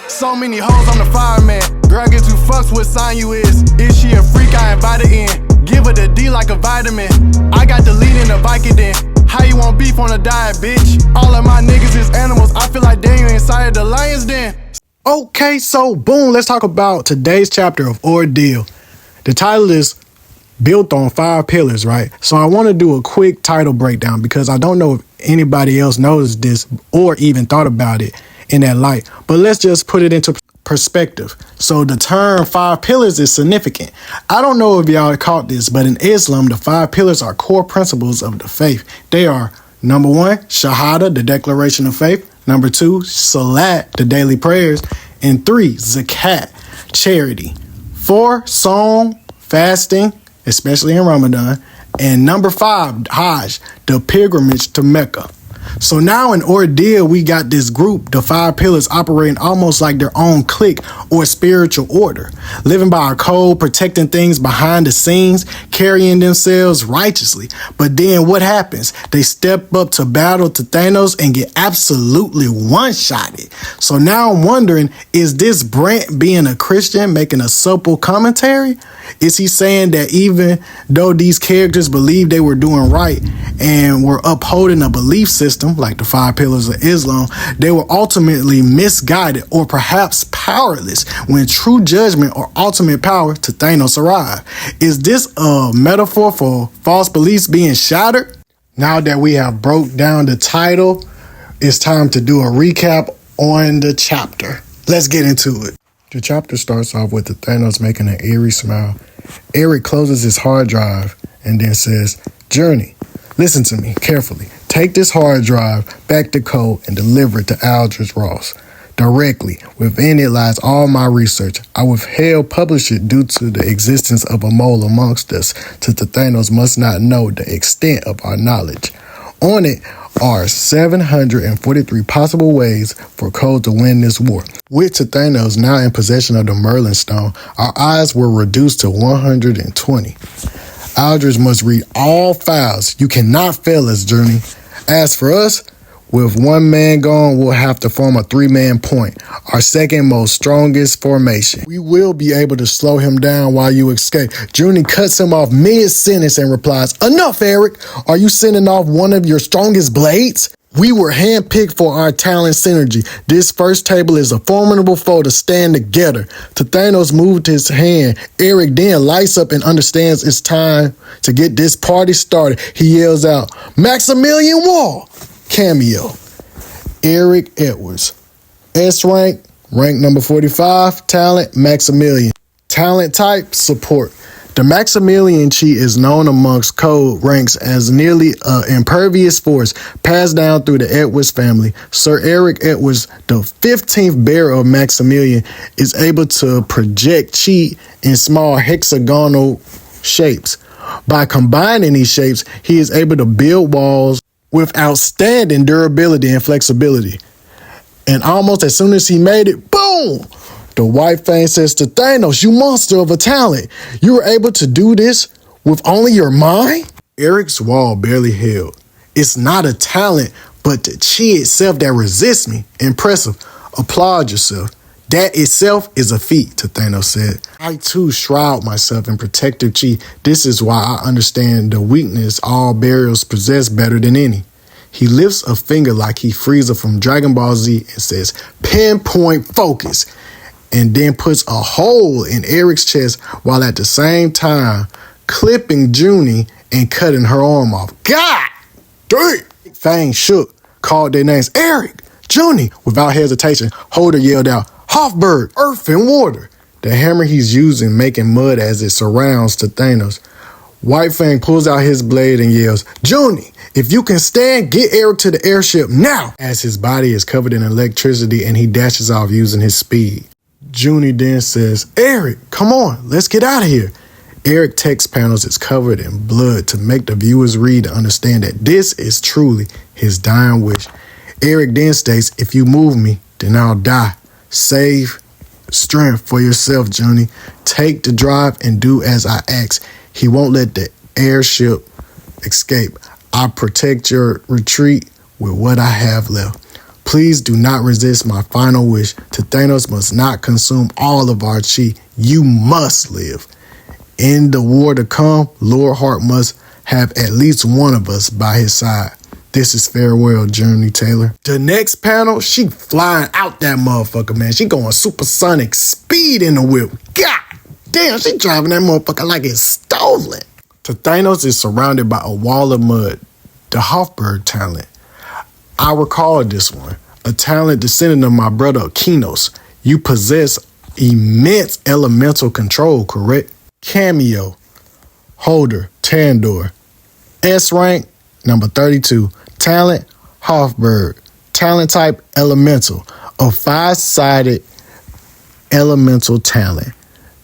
So many hoes on the fireman. Girl, get 2 fucks what sign you is. Is she a freak I invited in? Give her the D like a vitamin. I got the lead in the Vicodin. How you want beef on a diet, bitch? All of my niggas is animals. I feel like Daniel inside the lion's den. Okay, so boom, let's talk about today's chapter of Ordeal. The title is built on 5 pillars, right? So I want to do a quick title breakdown because I don't know if anybody else knows this or even thought about it in that light. But let's just put it into perspective. So the term 5 pillars is significant. I don't know if y'all caught this, but in Islam, the 5 pillars are core principles of the faith. They are number 1, Shahada, the declaration of faith. Number 2, Salat, the daily prayers. And 3, Zakat, charity. 4, Song, fasting, especially in Ramadan. And number 5, Hajj, the pilgrimage to Mecca. So now in Ordeal, we got this group, the 5 pillars, operating almost like their own clique or spiritual order, living by a code, protecting things behind the scenes, carrying themselves righteously. But then what happens? They step up to battle to Thanos and get absolutely one-shotted. So now I'm wondering, is this Brent being a Christian making a subtle commentary? Is he saying that even though these characters believed they were doing right and were upholding a belief system, like the 5 pillars of Islam, they were ultimately misguided or perhaps powerless when true judgment or ultimate power to Thanos arrived? Is this a metaphor for false beliefs being shattered? Now that we have broke down the title, it's time to do a recap on the chapter. Let's get into it. The chapter starts off with the Thanos making an eerie smile. Eric closes his hard drive and then says, "Journey, listen to me carefully. Take this hard drive back to KODE and deliver it to Aldrich Ross directly. Within it lies all my research. I withheld publish it due to the existence of a mole amongst us, since the Thanos must not know the extent of our knowledge. On it are 743 possible ways for KODE to win this war. With Thanos now in possession of the Merlin Stone, our odds were reduced to 120. Aldrich must read all files. You cannot fail us, Journey. As for us, with 1 man gone, we'll have to form a 3-man point, our second most strongest formation. We will be able to slow him down while you escape." Journey cuts him off mid-sentence and replies, "Enough, Eric. Are you sending off one of your strongest blades? We were handpicked for our talent synergy. This first table is a formidable foe to stand together." Thanos moved his hand. Eric then lights up and understands it's time to get this party started. He yells out, "Maximilian Wall!" Cameo. Eric Edwards. S rank, rank number 45, talent, Maximilian. Talent type, support. The Maximilian cheat is known amongst KODE ranks as nearly an impervious force passed down through the Edwards family. Sir Eric Edwards, the 15th bearer of Maximilian, is able to project cheat in small hexagonal shapes. By combining these shapes, he is able to build walls with outstanding durability and flexibility. And almost as soon as he made it, boom! The White Fang says to Thanos, "You monster of a talent. You were able to do this with only your mind?" Eric's wall barely held. "It's not a talent, but the chi itself that resists me. Impressive. Applaud yourself. That itself is a feat," Thanos said. "I too shroud myself in protective chi. This is why I understand the weakness all barriers possess better than any." He lifts a finger like he Frieza from Dragon Ball Z and says, "Pinpoint focus," and then puts a hole in Eric's chest while at the same time clipping Junie and cutting her arm off. God damn! Fang shook, called their names. "Eric, Junie!" Without hesitation, Holder yelled out, "Hofberg, earth and water." The hammer he's using making mud as it surrounds to Thanos. White Fang pulls out his blade and yells, "Junie, if you can stand, get Eric to the airship now!" As his body is covered in electricity and he dashes off using his speed. Junie then says, "Eric, come on, let's get out of here." Eric text panels is covered in blood to make the viewers read to understand that this is truly his dying wish. Eric then states, "If you move me, then I'll die. Save strength for yourself, Junie. Take the drive and do as I ask. He won't let the airship escape. I'll protect your retreat with what I have left. Please do not resist my final wish. Thanatos must not consume all of our chi. You must live. In the war to come, Lord Hart must have at least one of us by his side. This is farewell, Journey Taylor. The next panel, she flying out that motherfucker, man. She going supersonic speed in the whip. God damn, she driving that motherfucker like it's stolen. Thanatos is surrounded by a wall of mud. The Hofberg talent. I recall this one. A talent descendant of my brother Akinos. You possess immense elemental control, correct? Cameo. Holder. Tandor. S rank. Number 32. Talent. Hofberg. Talent type. Elemental. A 5-sided elemental talent.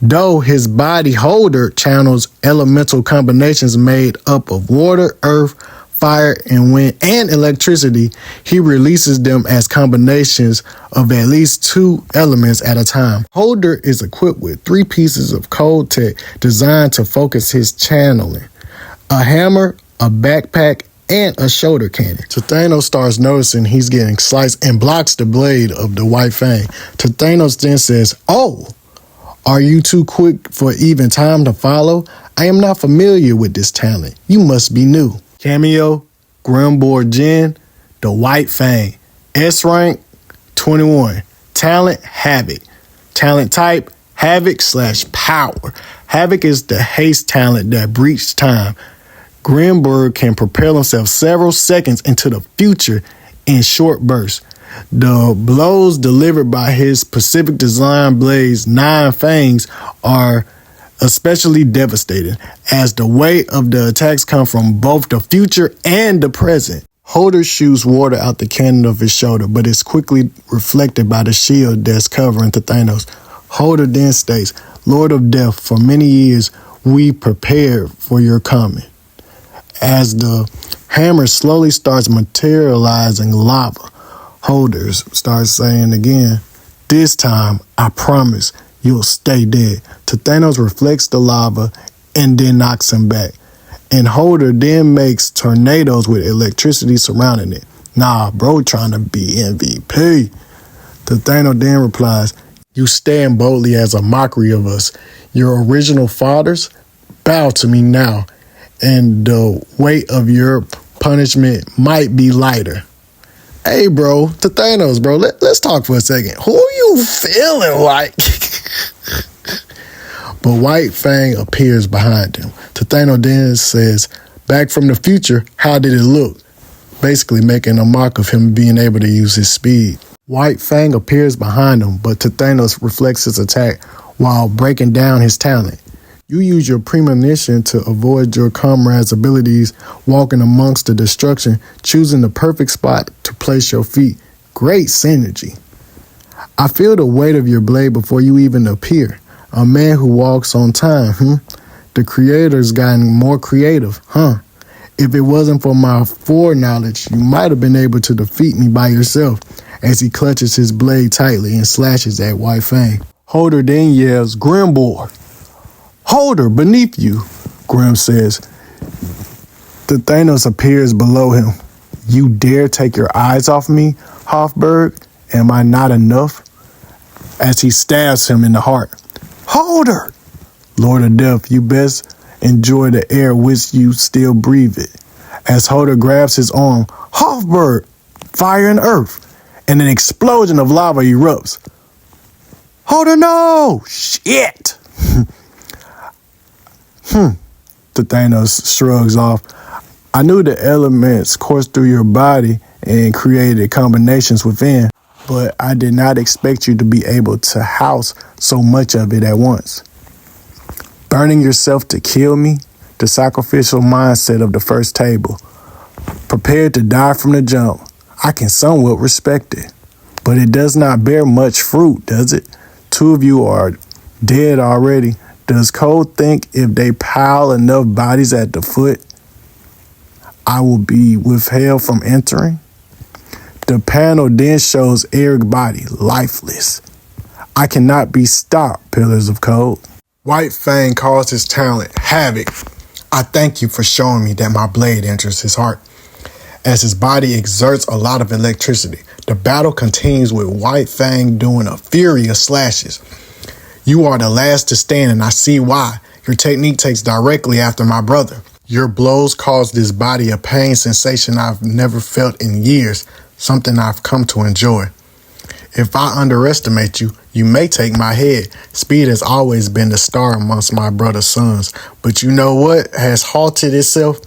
Though his body holder channels elemental combinations made up of water, earth, fire, and wind, and electricity, he releases them as combinations of at least 2 elements at a time. Holder is equipped with 3 pieces of KODE tech designed to focus his channeling. A hammer, a backpack, and a shoulder cannon. Thanatos starts noticing he's getting sliced and blocks the blade of the White Fang. Thanatos then says, "Oh, are you too quick for even time to follow? I am not familiar with this talent. You must be new." Cameo, Grimbor Jin, the White Fang. S rank, 21. Talent, Havoc. Talent type, Havoc/power. Havoc is the haste talent that breaches time. Grimbor can propel himself several seconds into the future in short bursts. The blows delivered by his Pacific design blades 9 fangs are especially devastating, as the weight of the attacks come from both the future and the present. Holder shoots water out the cannon of his shoulder, but is quickly reflected by the shield that's covering Thanatos. Holder then states, "Lord of Death, for many years we prepared for your coming." As the hammer slowly starts materializing lava, Holder starts saying again, "This time, I promise, you'll stay dead." Thanatos reflects the lava and then knocks him back. And Holder then makes tornadoes with electricity surrounding it. "Nah, bro, trying to be MVP." Thanatos then replies, "You stand boldly as a mockery of us. Your original fathers? Bow to me now, and the weight of your punishment might be lighter." Hey, bro, Thanatos, bro, let's talk for a second. Who you feeling like? But White Fang appears behind him. Thanatos then says, "Back from the future, how did it look?" Basically making a mock of him being able to use his speed. White Fang appears behind him, but Thanatos reflects his attack while breaking down his talent. You use your premonition to avoid your comrade's abilities, walking amongst the destruction, choosing the perfect spot to place your feet. Great synergy. I feel the weight of your blade before you even appear. A man who walks on time, The creator's gotten more creative, If it wasn't for my foreknowledge, you might have been able to defeat me by yourself, as he clutches his blade tightly and slashes at White Fang. Holder then yells, "Grimbor! Holder, beneath you," Grim says. Thanatos appears below him. "You dare take your eyes off me, Hofberg? Am I not enough?" As he stabs him in the heart. "Holder! Lord of Death, you best enjoy the air which you still breathe it." As Holder grabs his arm, "Hofberg! Fire and earth!" And an explosion of lava erupts. "Holder, no! Shit!" Thanatos shrugs off. "I knew the elements coursed through your body and created combinations within, but I did not expect you to be able to house so much of it at once. Burning yourself to kill me, the sacrificial mindset of the first table. Prepared to die from the jump. I can somewhat respect it, but it does not bear much fruit, does it? 2 of you are dead already. Does KODE think if they pile enough bodies at the foot, I will be withheld from entering?" The panel then shows Eric's body, lifeless. "I cannot be stopped, pillars of KODE." White Fang calls his talent Havoc. "I thank you for showing me that my blade enters his heart." As his body exerts a lot of electricity, The battle continues with White Fang doing a fury of slashes. You are the last to stand, and I see why. Your technique takes directly after my brother. Your blows cause this body a pain sensation I've never felt in years, something I've come to enjoy. If I underestimate you, you may take my head. Speed has always been the star amongst my brother's sons. But you know what has halted itself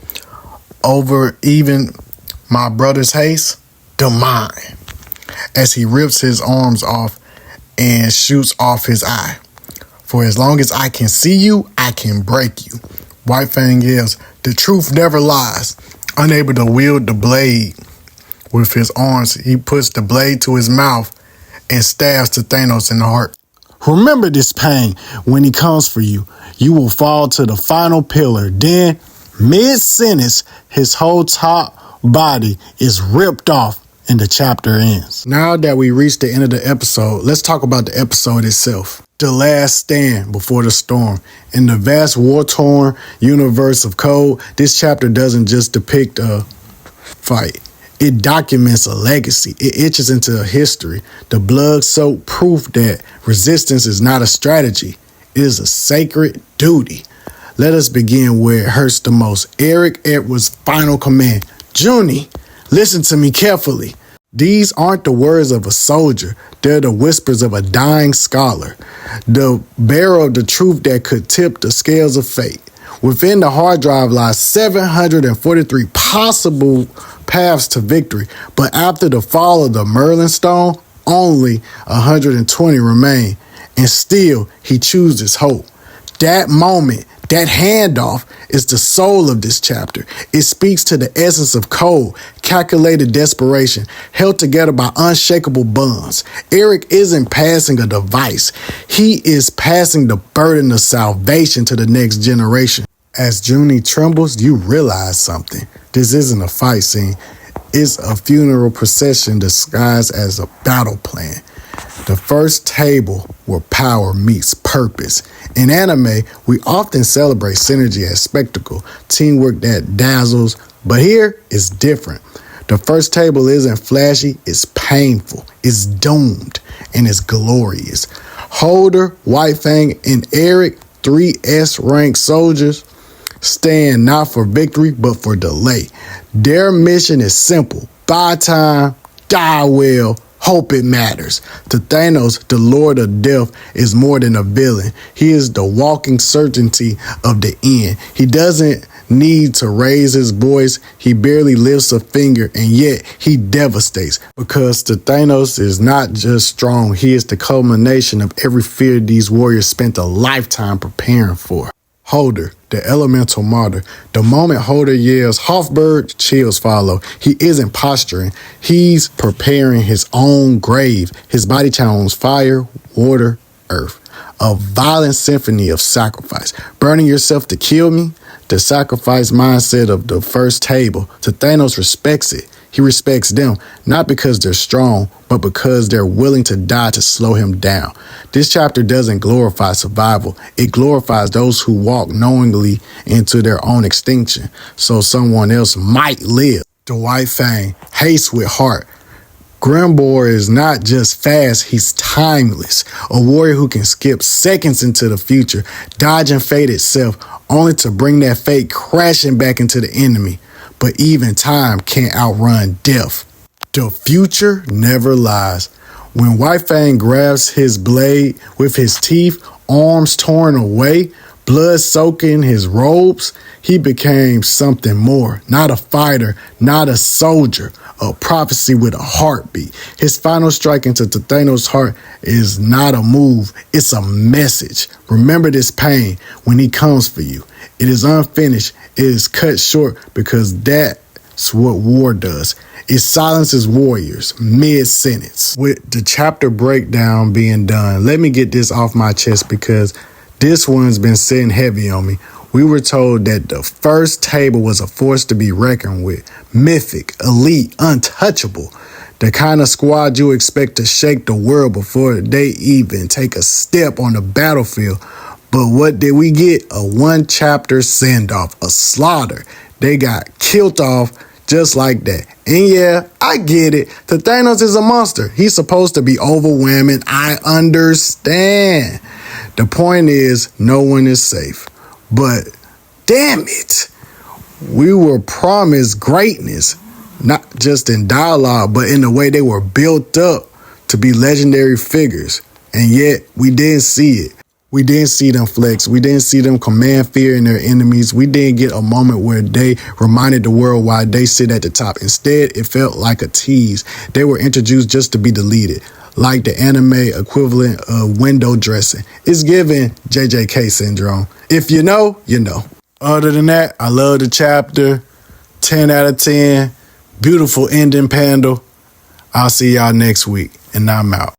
over even my brother's haste? The mine. As he rips his arms off and shoots off his eye. For as long as I can see you, I can break you. White Fang yells, the truth never lies. Unable to wield the blade with his arms, he puts the blade to his mouth and stabs Thanatos in the heart. Remember this pain when he comes for you. You will fall to the final pillar. Then, mid-sentence, his whole top body is ripped off and the chapter ends. Now that we reached the end of the episode, let's talk about the episode itself. The last stand before the storm. In the vast war-torn universe of KODE, this chapter doesn't just depict a fight. It documents a legacy. It etches into a history. The blood-soaked proof that resistance is not a strategy. It is a sacred duty. Let us begin where it hurts the most. Eric Edwards' final command. Junie, listen to me carefully. These aren't the words of a soldier. They're the whispers of a dying scholar. The bearer of the truth that could tip the scales of fate. Within the hard drive lies 743 possible paths to victory, but after the fall of the Merlin Stone, only 120 remain, and still he chooses hope. That moment, that handoff, is the soul of this chapter. It speaks to the essence of KODE, calculated desperation, held together by unshakable bonds. Eric isn't passing a device. He is passing the burden of salvation to the next generation. As Junie trembles, you realize something. This isn't a fight scene. It's a funeral procession disguised as a battle plan. The first table where power meets purpose. In anime, we often celebrate synergy as spectacle, teamwork that dazzles, but here it's different. The first table isn't flashy, it's painful, it's doomed, and it's glorious. Holder, White Fang, and Eric, 3 S-rank soldiers, stand not for victory, but for delay. Their mission is simple. Buy time, die well, hope it matters. To Thanatos, the Lord of Death is more than a villain. He is the walking certainty of the end. He doesn't need to raise his voice. He barely lifts a finger, and yet he devastates. Because to Thanatos is not just strong, he is the culmination of every fear these warriors spent a lifetime preparing for. Holder, the elemental martyr. The moment Holder yells, Hofberg, chills follow. He isn't posturing. He's preparing his own grave. His body channels fire, water, earth. A violent symphony of sacrifice. Burning yourself to kill me? The sacrifice mindset of the first table. Thanatos respects it. He respects them, not because they're strong, but because they're willing to die to slow him down. This chapter doesn't glorify survival. It glorifies those who walk knowingly into their own extinction, so someone else might live. The White Fang, haste with heart. Grimbor is not just fast, he's timeless. A warrior who can skip seconds into the future, dodging fate itself, only to bring that fate crashing back into the enemy. But even time can't outrun death. The future never lies. When White Fang grabs his blade with his teeth, arms torn away, blood soaking his robes, he became something more. Not a fighter, not a soldier, a prophecy with a heartbeat. His final strike into Thanatos' heart is not a move, it's a message. Remember this pain when he comes for you. It is unfinished, it is cut short because that's what war does. It silences warriors mid-sentence. With the chapter breakdown being done, let me get this off my chest because this one's been sitting heavy on me. We were told that the first table was a force to be reckoned with. Mythic, elite, untouchable. The kind of squad you expect to shake the world before they even take a step on the battlefield. But what did we get? A one-chapter send-off, a slaughter. They got killed off Just like that. And yeah, I get it. The Thanos is a monster. He's supposed to be overwhelming. I understand. The point is, no one is safe. But damn it, we were promised greatness, not just in dialogue, but in the way they were built up to be legendary figures. And yet, we didn't see it. We didn't see them flex. We didn't see them command fear in their enemies. We didn't get a moment where they reminded the world why they sit at the top. Instead, it felt like a tease. They were introduced just to be deleted, like the anime equivalent of window dressing. It's given JJK syndrome. If you know, you know. Other than that, I love the chapter. 10 out of 10. Beautiful ending panel. I'll see y'all next week, and I'm out.